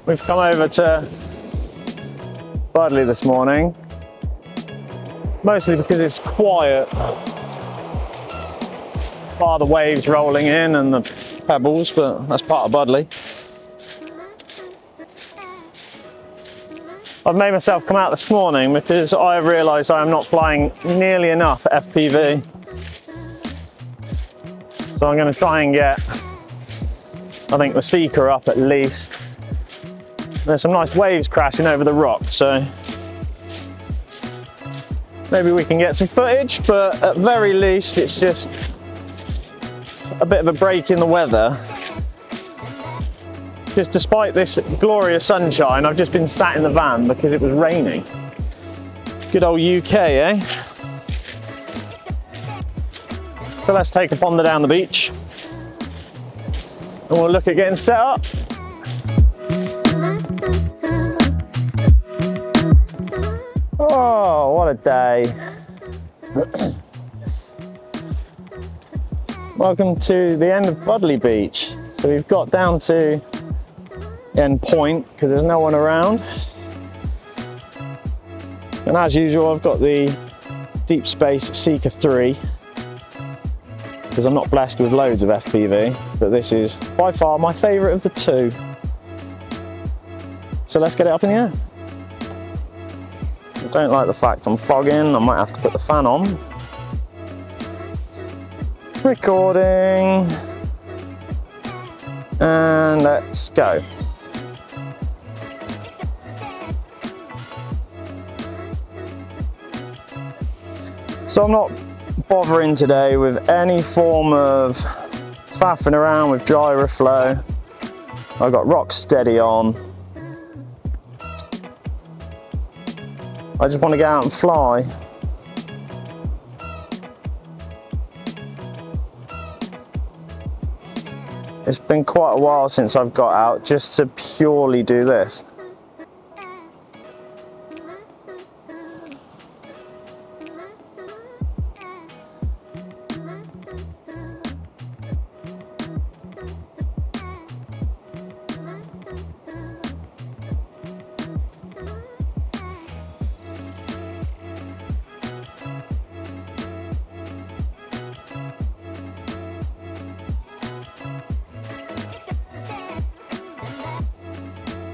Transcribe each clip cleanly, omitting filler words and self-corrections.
We've come over to Budley this morning, mostly because it's quiet, bar the waves rolling in and the pebbles, but that's part of Budley. I've made myself come out this morning because I have realised I am not flying nearly enough FPV. So I'm going to try and get, I think, the seeker up at least. There's some nice waves crashing over the rock, so maybe we can get some footage, but at very least it's just a bit of a break in the weather. Just despite this glorious sunshine, I've just been sat in the van because it was raining. Good old UK, eh? So let's take a ponder down the beach and we'll look at getting set up. Oh, what a day. Welcome to the end of Budley Beach. So we've got down to the end point because there's no one around. And as usual, I've got the Deep Space Seeker 3 because I'm not blessed with loads of FPV, but this is by far my favourite of the two. So let's get it up in the air. I don't like the fact I'm fogging, I might have to put the fan on. Recording. And let's go. So I'm not bothering today with any form of faffing around with gyro flow. I've got rock steady on. I just want to get out and fly. It's been quite a while since I've got out just to purely do this.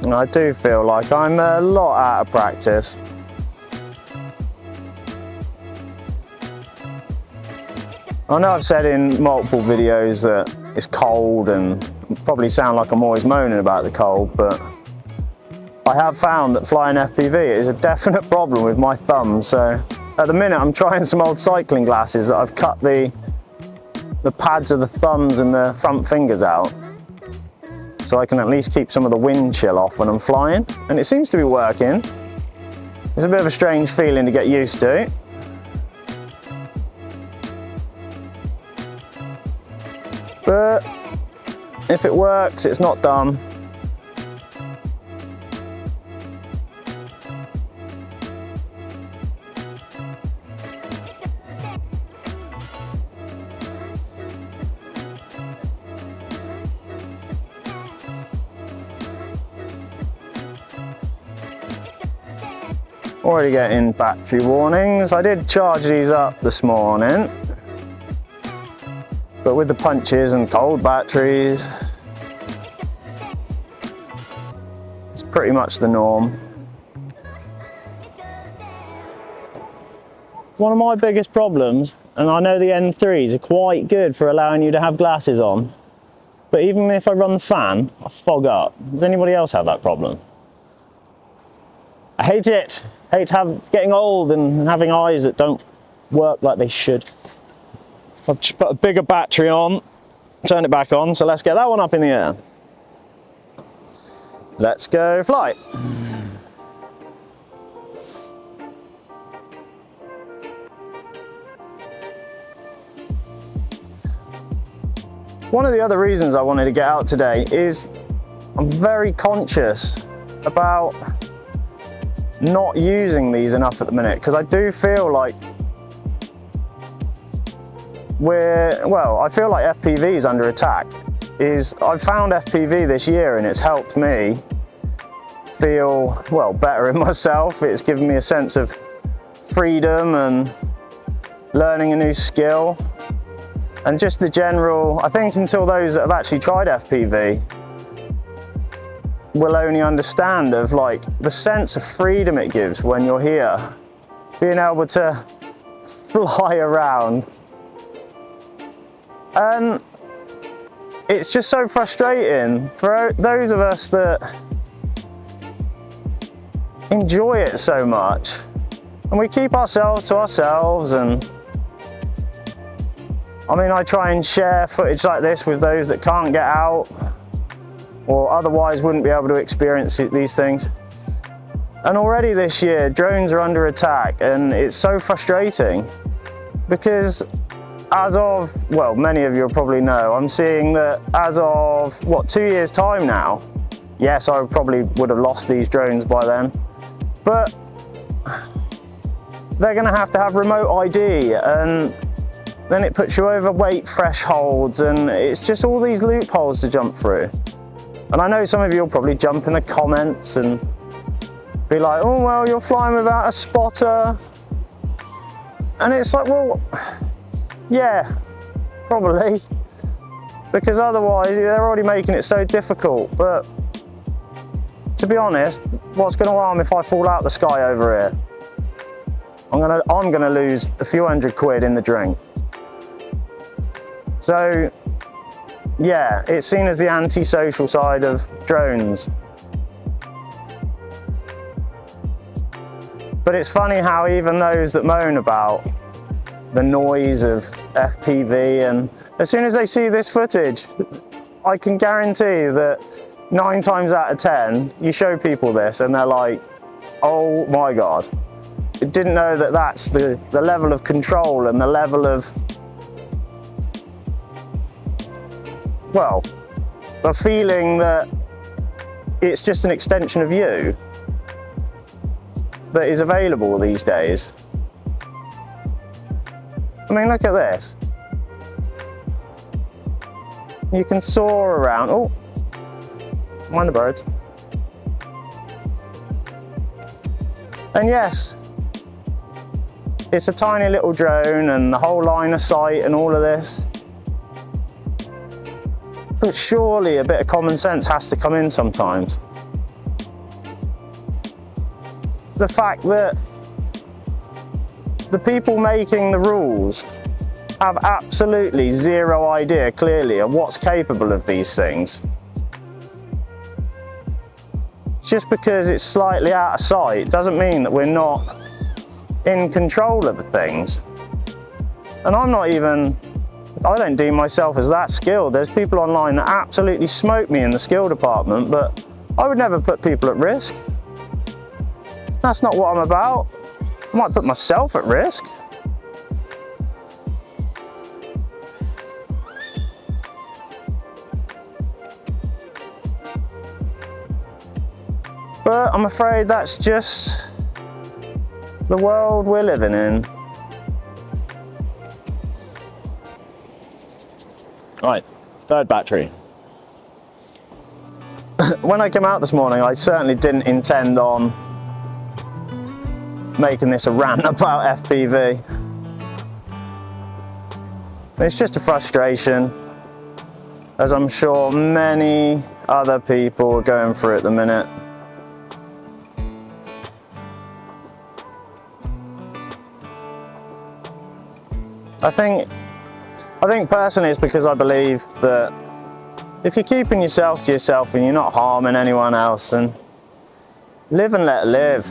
And I do feel like I'm a lot out of practice. I know I've said in multiple videos that it's cold and probably sound like I'm always moaning about the cold, but I have found that flying FPV is a definite problem with my thumb. So at the minute I'm trying some old cycling glasses that I've cut the pads of the thumbs and the front fingers out, so I can at least keep some of the wind chill off when I'm flying, and it seems to be working. It's a bit of a strange feeling to get used to. But if it works, it's not dumb. Already getting battery warnings. I did charge these up this morning, but with the punches and cold batteries, it's pretty much the norm. One of my biggest problems, and I know the N3s are quite good for allowing you to have glasses on, but even if I run the fan, I fog up. Does anybody else have that problem? I hate it. Hate getting old and having eyes that don't work like they should. I've just put a bigger battery on, turn it back on, so let's get that one up in the air. Let's go fly. One of the other reasons I wanted to get out today is I'm very conscious about not using these enough at the minute, because I do feel like I feel like FPV is under attack. I've found FPV this year and it's helped me feel, well, better in myself. It's given me a sense of freedom and learning a new skill. And just the general, I think until those that have actually tried FPV will only understand of like the sense of freedom it gives when you're here. Being able to fly around. And it's just so frustrating for those of us that enjoy it so much. And we keep ourselves to ourselves, and I mean, I try and share footage like this with those that can't get out or otherwise wouldn't be able to experience these things. And already this year, drones are under attack, and it's so frustrating because as of, well, many of you will probably know, I'm seeing that as of, what, 2 years' time now, yes, I probably would have lost these drones by then, but they're gonna have to have remote ID, and then it puts you over weight thresholds, and it's just all these loopholes to jump through. And I know some of you will probably jump in the comments and be like, oh, well, you're flying without a spotter. And it's like, well, yeah, probably. Because otherwise, they're already making it so difficult. But to be honest, what's gonna harm if I fall out the sky over here? I'm gonna lose a few £100 in the drink. So, yeah, it's seen as the anti-social side of drones. But it's funny how even those that moan about the noise of FPV, and as soon as they see this footage, I can guarantee that 9 times out of 10, you show people this and they're like, oh my God. I didn't know that that's the level of control and the level of, well, a feeling that it's just an extension of you that is available these days. I mean, look at this. You can soar around. Oh, mind the birds. And yes, it's a tiny little drone and the whole line of sight and all of this. But surely a bit of common sense has to come in sometimes. The fact that the people making the rules have absolutely zero idea clearly of what's capable of these things. Just because it's slightly out of sight doesn't mean that we're not in control of the things. And I don't deem myself as that skilled. There's people online that absolutely smoke me in the skill department, but I would never put people at risk. That's not what I'm about. I might put myself at risk. But I'm afraid that's just the world we're living in. Right, third battery. When I came out this morning, I certainly didn't intend on making this a rant about FPV. It's just a frustration, as I'm sure many other people are going through at the minute. I think personally it's because I believe that if you're keeping yourself to yourself and you're not harming anyone else, then live and let live.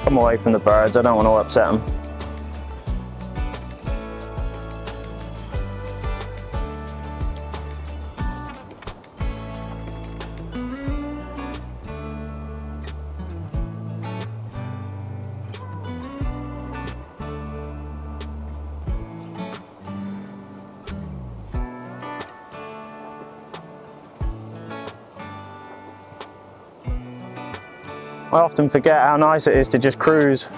Come away from the birds, I don't want to upset them. I often forget how nice it is to just cruise.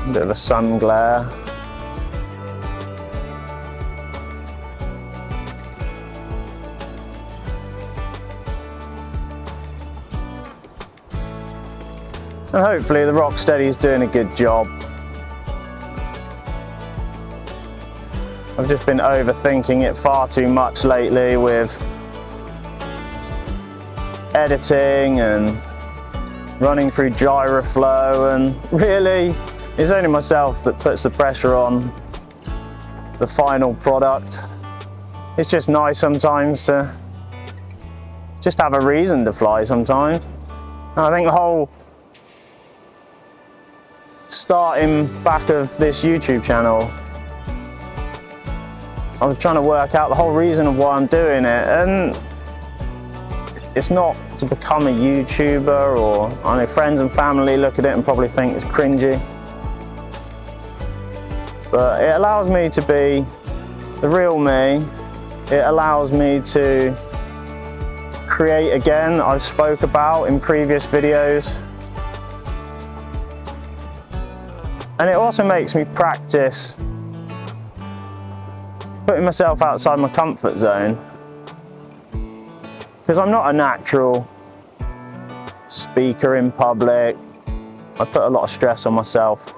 A bit of a sun glare. And hopefully the Rocksteady's doing a good job. I've just been overthinking it far too much lately with editing and running through gyroflow, and really it's only myself that puts the pressure on the final product. It's just nice sometimes to just have a reason to fly sometimes. And I think the whole starting back of this YouTube channel, I was trying to work out the whole reason of why I'm doing it, and it's not to become a YouTuber, or I know friends and family look at it and probably think it's cringy, but it allows me to be the real me. It allows me to create again, I spoke about in previous videos, and it also makes me practice putting myself outside my comfort zone, because I'm not a natural speaker in public. I put a lot of stress on myself.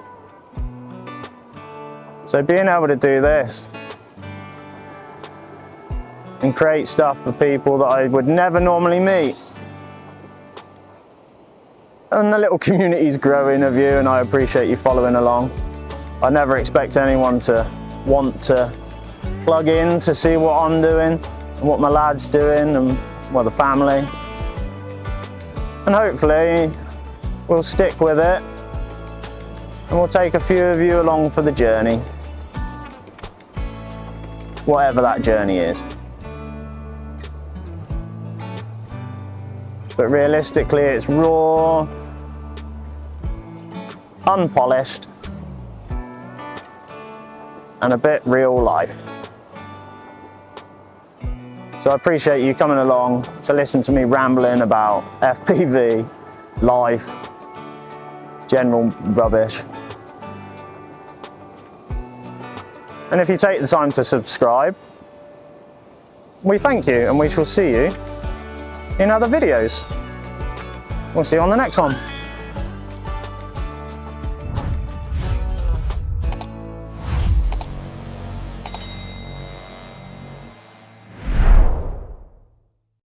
So being able to do this and create stuff for people that I would never normally meet, and the little community's growing of you, and I appreciate you following along. I never expect anyone to want to plug in to see what I'm doing and what my lad's doing, and well, the family. And hopefully we'll stick with it, and we'll take a few of you along for the journey, whatever that journey is. But realistically, it's raw, unpolished, and a bit real life. So I appreciate you coming along to listen to me rambling about FPV, life, general rubbish. And if you take the time to subscribe, we thank you, and we shall see you in other videos. We'll see you on the next one.